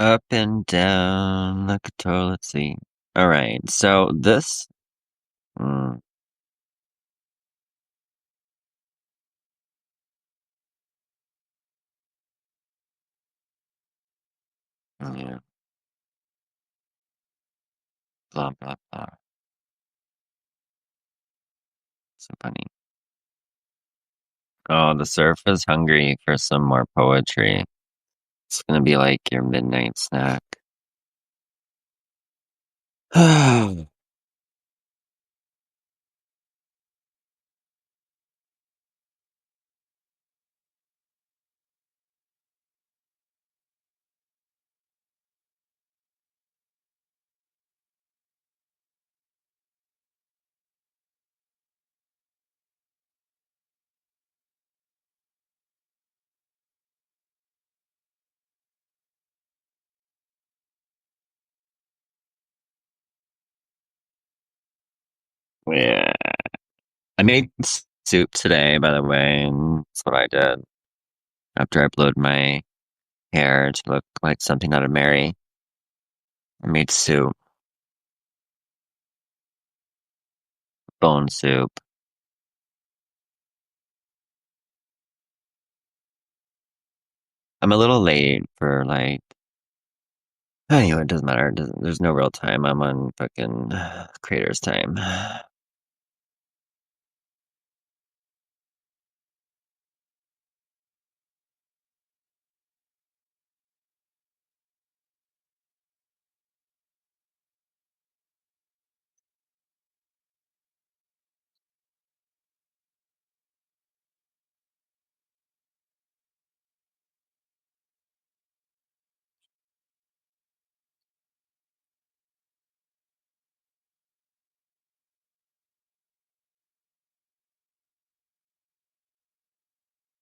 Up and down like a toilet seat. All right, so this. Mm, yeah, blah blah blah. So funny. Oh, the surf is hungry for some more poetry. It's gonna be like your midnight snack. Yeah, I made soup today, by the way, and that's what I did after I blowed my hair to look like something out of Mary. I made soup, bone soup. I'm a little late for like. Anyway, it doesn't matter. There's no real time. I'm on fucking creator's time.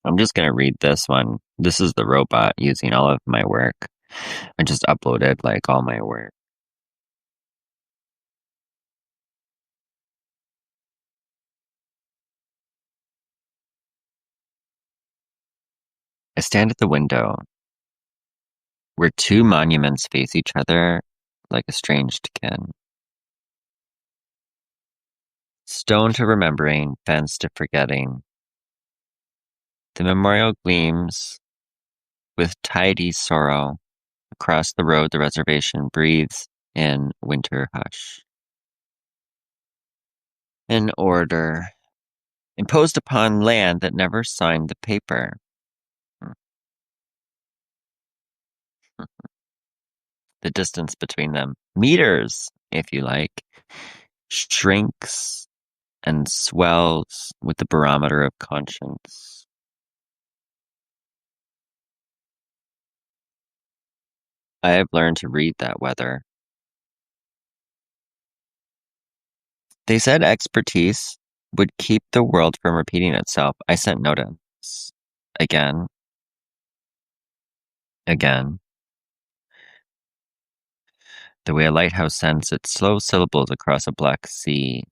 I'm just gonna read this one. This is the robot using all of my work. I just uploaded like all my work. I stand at the window where two monuments face each other like estranged kin. Stone to remembering, fence to forgetting. The memorial gleams with tidy sorrow. Across the road, the reservation breathes in winter hush. An order imposed upon land that never signed the paper. The distance between them, meters, if you like, shrinks and swells with the barometer of conscience. I have learned to read that weather. They said expertise would keep the world from repeating itself. I sent notice. Again, again. The way a lighthouse sends its slow syllables across a black sea.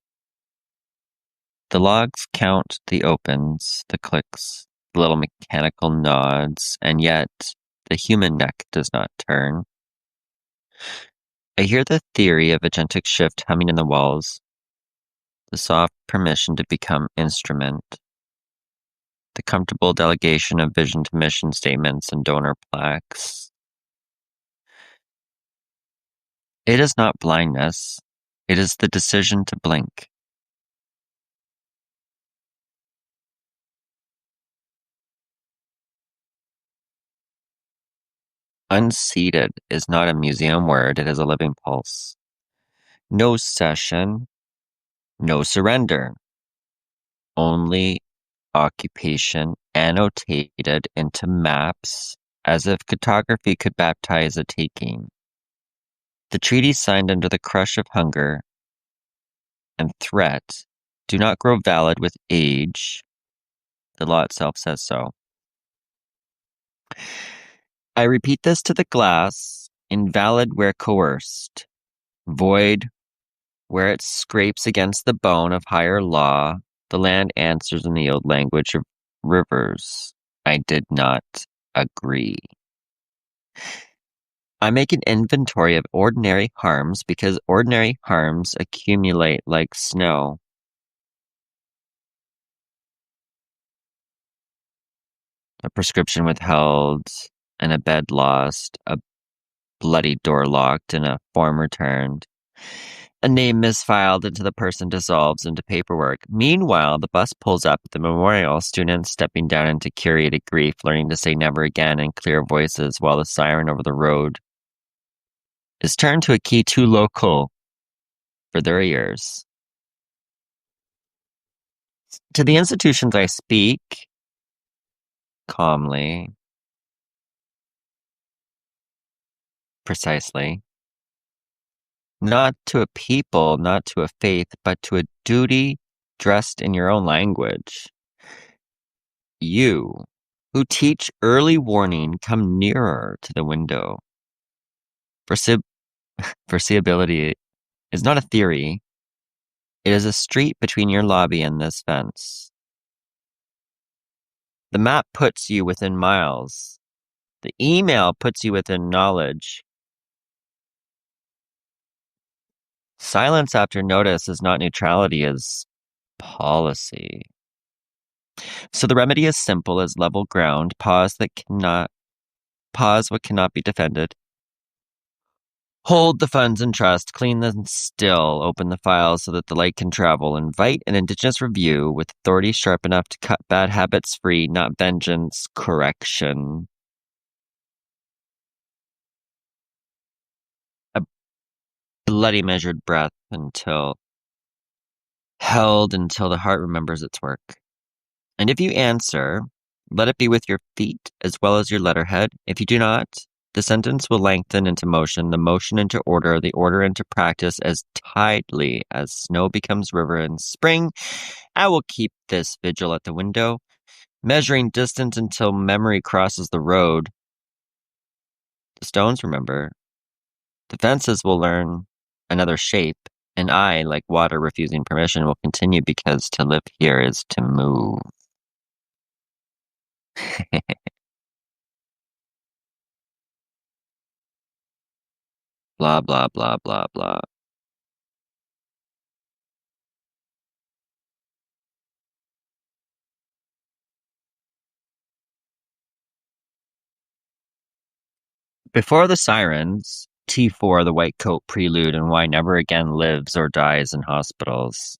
The logs count the opens, the clicks, the little mechanical nods, and yet the human neck does not turn. I hear the theory of agentic shift humming in the walls, the soft permission to become instrument, the comfortable delegation of vision to mission statements and donor plaques. It is not blindness, it is the decision to blink. Unseated is not a museum word, it is a living pulse. No session, no surrender, only occupation annotated into maps as if cartography could baptize a taking. The treaties signed under the crush of hunger and threat do not grow valid with age. The law itself says so. I repeat this to the glass, invalid where coerced, void where it scrapes against the bone of higher law. The land answers in the old language of rivers. I did not agree. I make an inventory of ordinary harms because ordinary harms accumulate like snow. A prescription withheld, and a bed lost, a bloody door locked, and a form returned. A name misfiled into the person dissolves into paperwork. Meanwhile, the bus pulls up at the memorial, students stepping down into curated grief, learning to say never again in clear voices while the siren over the road is turned to a key too local for their ears. To the institutions I speak, calmly, precisely, not to a people, not to a faith, but to a duty dressed in your own language. You, who teach early warning, come nearer to the window. Foreseeability is not a theory. It is a street between your lobby and this fence. The map puts you within miles. The email puts you within knowledge. Silence after notice is not neutrality, is policy. So the remedy is simple as level ground, pause what cannot be defended. Hold the funds in trust, clean them still, open the files so that the light can travel, invite an Indigenous review with authority sharp enough to cut bad habits free, not vengeance, correction. A bloody measured breath held until the heart remembers its work. And if you answer, let it be with your feet as well as your letterhead. If you do not, the sentence will lengthen into motion, the motion into order, the order into practice as tidily as snow becomes river in spring. I will keep this vigil at the window, measuring distance until memory crosses the road. The stones remember. The fences will learn another shape, and I, like water refusing permission, will continue because to live here is to move. Blah, blah, blah, blah, blah. Before the sirens, T4, the white coat prelude, and why never again lives or dies in hospitals.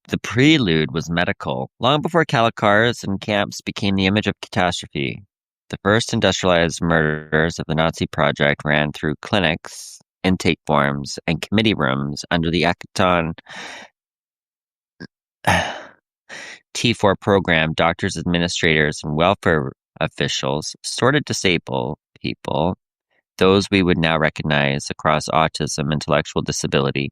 The prelude was medical, long before cattle cars and camps became the image of catastrophe. The first industrialized murders of the Nazi project ran through clinics, intake forms, and committee rooms under the Ecton T4 program. Doctors, administrators, and welfare officials sorted disabled people, those we would now recognize across autism, intellectual disability,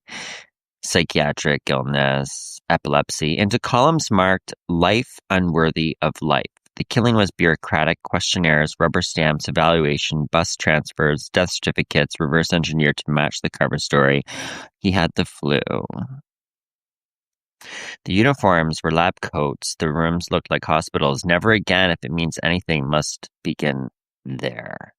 psychiatric illness, epilepsy, into columns marked life unworthy of life. The killing was bureaucratic, questionnaires, rubber stamps, evaluation, bus transfers, death certificates, reverse engineered to match the cover story. He had the flu. The uniforms were lab coats. The rooms looked like hospitals. Never again, if it means anything, must begin there.